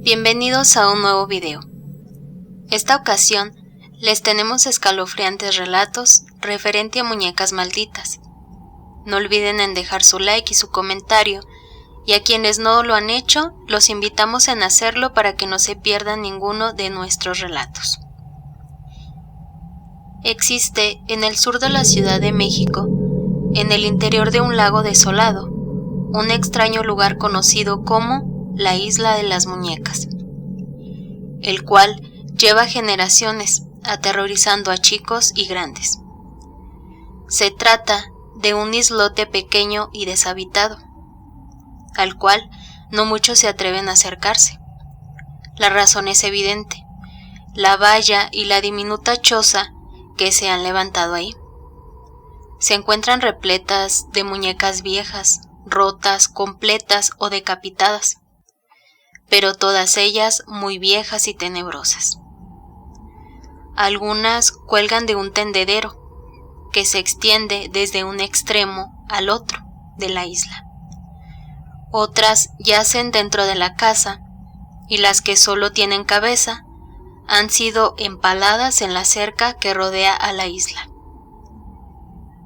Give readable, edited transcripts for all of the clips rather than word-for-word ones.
Bienvenidos a un nuevo video. Esta ocasión les tenemos escalofriantes relatos referente a muñecas malditas. No olviden en dejar su like y su comentario, y a quienes no lo han hecho, los invitamos en hacerlo para que no se pierdan ninguno de nuestros relatos. Existe en el sur de la Ciudad de México, en el interior de un lago desolado, un extraño lugar conocido como la Isla de las Muñecas, el cual lleva generaciones aterrorizando a chicos y grandes. Se trata de un islote pequeño y deshabitado, al cual no muchos se atreven a acercarse. La razón es evidente: la valla y la diminuta choza que se han levantado ahí se encuentran repletas de muñecas viejas, rotas, completas o decapitadas, pero todas ellas muy viejas y tenebrosas. Algunas cuelgan de un tendedero que se extiende desde un extremo al otro de la isla. Otras yacen dentro de la casa, y las que solo tienen cabeza han sido empaladas en la cerca que rodea a la isla.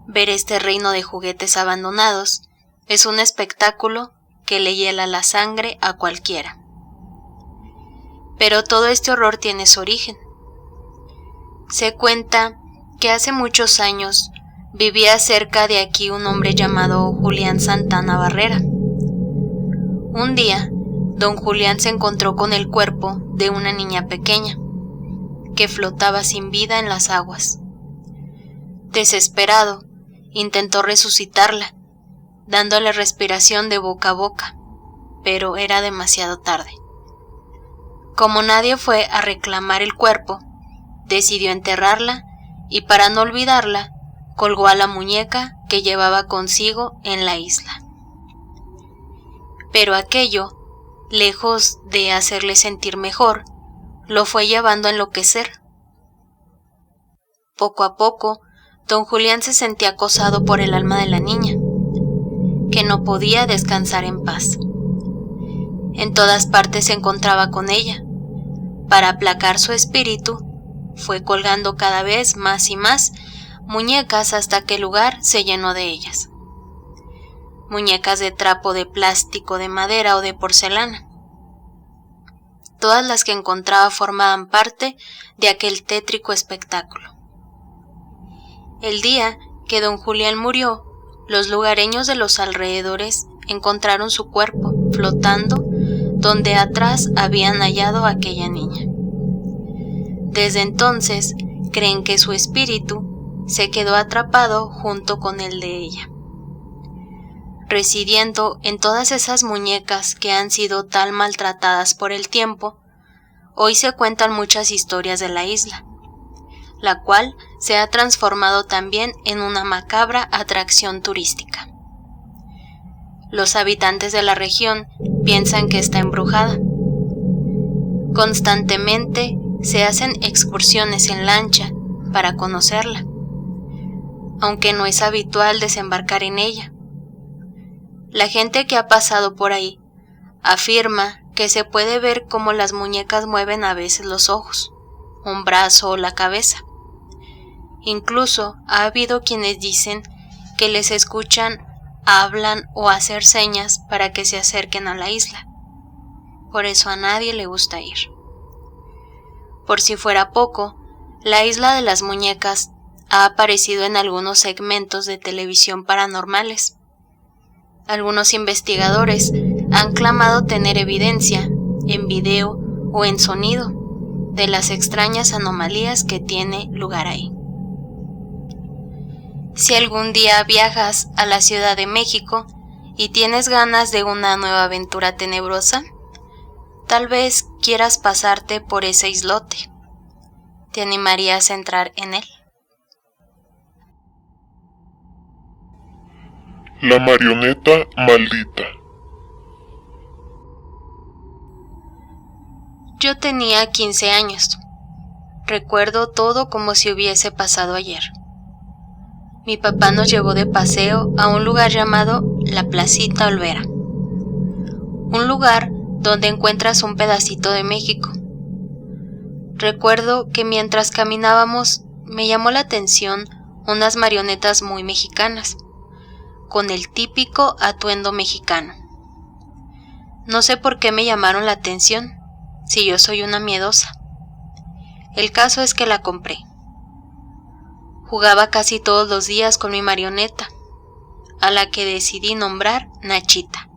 Ver este reino de juguetes abandonados es un espectáculo que le hiela la sangre a cualquiera. Pero todo este horror tiene su origen. Se cuenta que hace muchos años vivía cerca de aquí un hombre llamado Julián Santana Barrera. Un día, don Julián se encontró con el cuerpo de una niña pequeña que flotaba sin vida en las aguas. Desesperado, intentó resucitarla, dándole respiración de boca a boca, pero era demasiado tarde. Como nadie fue a reclamar el cuerpo, decidió enterrarla y, para no olvidarla, colgó a la muñeca que llevaba consigo en la isla. Pero aquello, lejos de hacerle sentir mejor, lo fue llevando a enloquecer. Poco a poco, don Julián se sentía acosado por el alma de la niña, que no podía descansar en paz. En todas partes se encontraba con ella. Para aplacar su espíritu, fue colgando cada vez más y más muñecas hasta que el lugar se llenó de ellas. Muñecas de trapo, de plástico, de madera o de porcelana. Todas las que encontraba formaban parte de aquel tétrico espectáculo. El día que don Julián murió, los lugareños de los alrededores encontraron su cuerpo flotando donde atrás habían hallado a aquella niña. Desde entonces creen que su espíritu se quedó atrapado junto con el de ella, residiendo en todas esas muñecas que han sido tan maltratadas por el tiempo. Hoy se cuentan muchas historias de la isla, la cual se ha transformado también en una macabra atracción turística. Los habitantes de la región piensan que está embrujada. Constantemente se hacen excursiones en lancha para conocerla, aunque no es habitual desembarcar en ella. La gente que ha pasado por ahí afirma que se puede ver cómo las muñecas mueven a veces los ojos, un brazo o la cabeza. Incluso ha habido quienes dicen que les escuchan, hablan o hacer señas para que se acerquen a la isla. Por eso a nadie le gusta ir. Por si fuera poco, la Isla de las Muñecas ha aparecido en algunos segmentos de televisión paranormales. Algunos investigadores han clamado tener evidencia, en video o en sonido, de las extrañas anomalías que tiene lugar ahí. Si algún día viajas a la Ciudad de México y tienes ganas de una nueva aventura tenebrosa, tal vez quieras pasarte por ese islote. ¿Te animarías a entrar en él? La marioneta maldita. Yo tenía 15 años. Recuerdo todo como si hubiese pasado ayer. Mi papá nos llevó de paseo a un lugar llamado La Placita Olvera, un lugar donde encuentras un pedacito de México. Recuerdo que mientras caminábamos me llamó la atención unas marionetas muy mexicanas, con el típico atuendo mexicano. No sé por qué me llamaron la atención, si yo soy una miedosa. El caso es que la compré. Jugaba casi todos los días con mi marioneta, a la que decidí nombrar Nachita.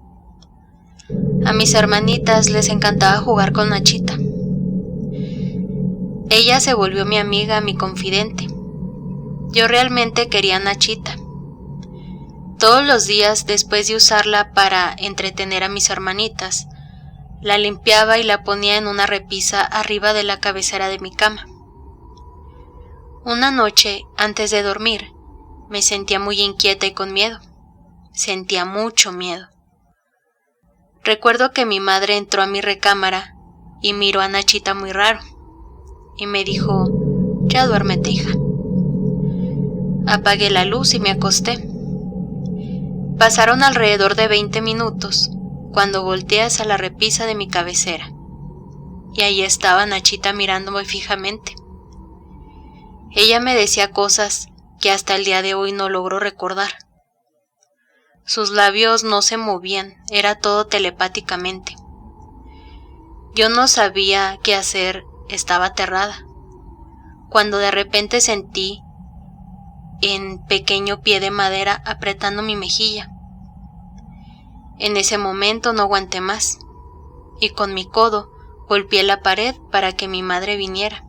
A mis hermanitas les encantaba jugar con Nachita. Ella se volvió mi amiga, mi confidente. Yo realmente quería a Nachita. Todos los días, después de usarla para entretener a mis hermanitas, la limpiaba y la ponía en una repisa arriba de la cabecera de mi cama. Una noche, antes de dormir, me sentía muy inquieta y con miedo. Sentía mucho miedo. Recuerdo que mi madre entró a mi recámara y miró a Nachita muy raro, y me dijo: «Ya duérmete, hija». Apagué la luz y me acosté. Pasaron alrededor de 20 minutos cuando volteé hacia la repisa de mi cabecera, y ahí estaba Nachita mirándome fijamente. Ella me decía cosas que hasta el día de hoy no logro recordar. Sus labios no se movían, era todo telepáticamente. Yo no sabía qué hacer, estaba aterrada, cuando de repente sentí en pequeño pie de madera apretando mi mejilla. En ese momento no aguanté más, y con mi codo golpeé la pared para que mi madre viniera.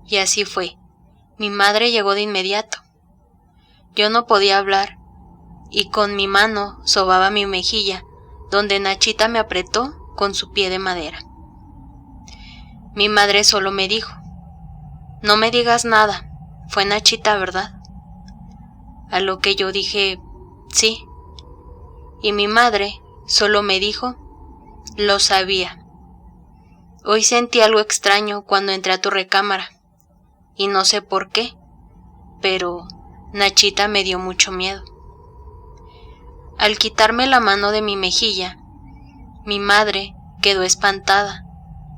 Y así fue, mi madre llegó de inmediato. Yo no podía hablar, y con mi mano sobaba mi mejilla, donde Nachita me apretó con su pie de madera. Mi madre solo me dijo: «No me digas nada, fue Nachita, ¿verdad?». A lo que yo dije: «Sí». Y mi madre solo me dijo: «Lo sabía. Hoy sentí algo extraño cuando entré a tu recámara, y no sé por qué, pero Nachita me dio mucho miedo». Al quitarme la mano de mi mejilla, mi madre quedó espantada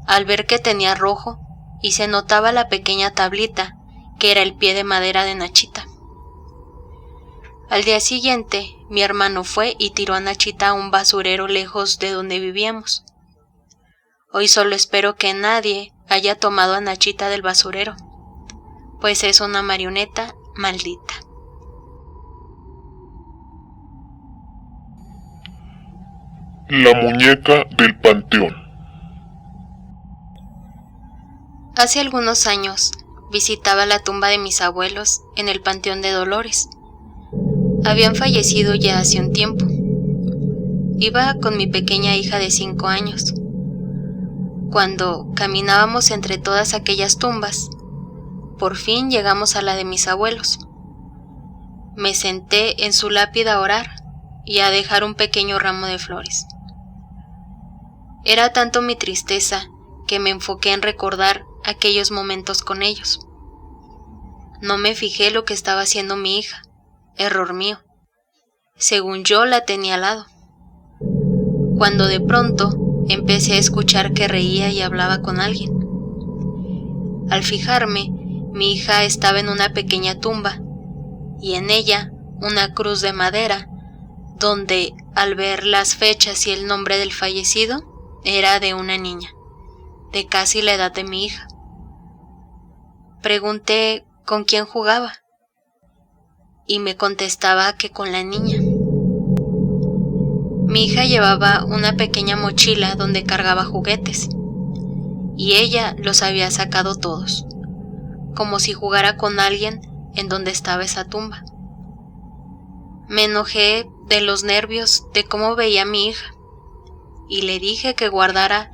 al ver que tenía rojo y se notaba la pequeña tablita que era el pie de madera de Nachita. Al día siguiente, mi hermano fue y tiró a Nachita a un basurero lejos de donde vivíamos. Hoy solo espero que nadie haya tomado a Nachita del basurero, pues es una marioneta maldita. La muñeca del panteón. Hace algunos años visitaba la tumba de mis abuelos en el Panteón de Dolores. Habían fallecido ya hace un tiempo. Iba con mi pequeña hija de 5 años. Cuando caminábamos entre todas aquellas tumbas, por fin llegamos a la de mis abuelos. Me senté en su lápida a orar y a dejar un pequeño ramo de flores. Era tanto mi tristeza que me enfoqué en recordar aquellos momentos con ellos. No me fijé lo que estaba haciendo mi hija, error mío. Según yo la tenía al lado. Cuando de pronto empecé a escuchar que reía y hablaba con alguien. Al fijarme, mi hija estaba en una pequeña tumba y en ella una cruz de madera donde, al ver las fechas y el nombre del fallecido, era de una niña, de casi la edad de mi hija. Pregunté con quién jugaba y me contestaba que con la niña. Mi hija llevaba una pequeña mochila donde cargaba juguetes y ella los había sacado todos, como si jugara con alguien en donde estaba esa tumba. Me enojé de los nervios de cómo veía a mi hija y le dije que guardara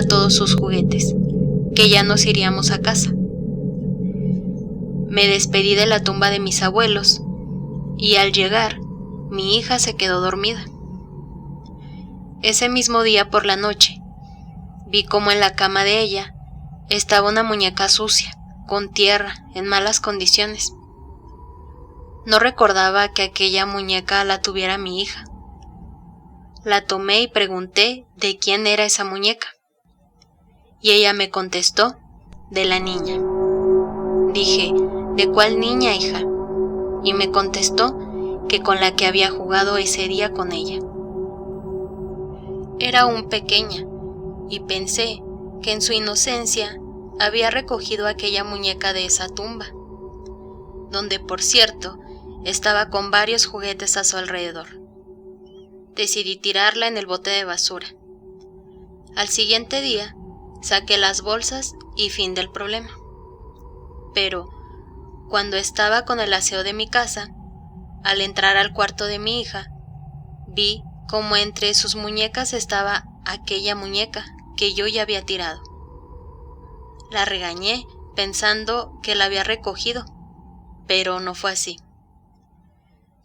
todos sus juguetes, que ya nos iríamos a casa. Me despedí de la tumba de mis abuelos y al llegar, mi hija se quedó dormida. Ese mismo día por la noche, vi cómo en la cama de ella estaba una muñeca sucia, con tierra, en malas condiciones. No recordaba que aquella muñeca la tuviera mi hija. La tomé y pregunté de quién era esa muñeca. Y ella me contestó, de la niña. Dije, ¿de cuál niña, hija? Y me contestó que con la que había jugado ese día con ella. Era aún pequeña, y pensé que en su inocencia había recogido aquella muñeca de esa tumba, donde por cierto estaba con varios juguetes a su alrededor. Decidí tirarla en el bote de basura. Al siguiente día saqué las bolsas y fin del problema. Pero cuando estaba con el aseo de mi casa, al entrar al cuarto de mi hija, vi como entre sus muñecas estaba aquella muñeca que yo ya había tirado. La regañé pensando que la había recogido, pero no fue así.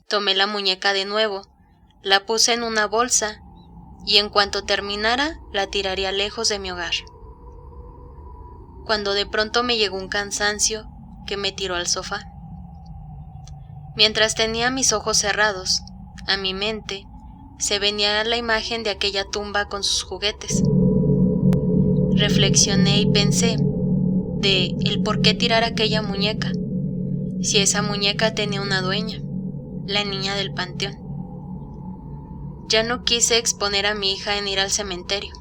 Tomé la muñeca de nuevo, la puse en una bolsa y en cuanto terminara la tiraría lejos de mi hogar. Cuando de pronto me llegó un cansancio que me tiró al sofá. Mientras tenía mis ojos cerrados, a mi mente se venía la imagen de aquella tumba con sus juguetes. Reflexioné y pensé de el por qué tirar aquella muñeca, si esa muñeca tenía una dueña, la niña del panteón. Ya no quise exponer a mi hija en ir al cementerio.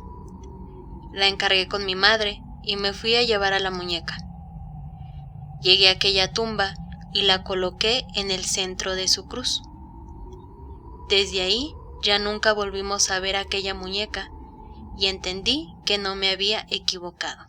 La encargué con mi madre y me fui a llevar a la muñeca. Llegué a aquella tumba y la coloqué en el centro de su cruz. Desde ahí ya nunca volvimos a ver aquella muñeca y entendí que no me había equivocado.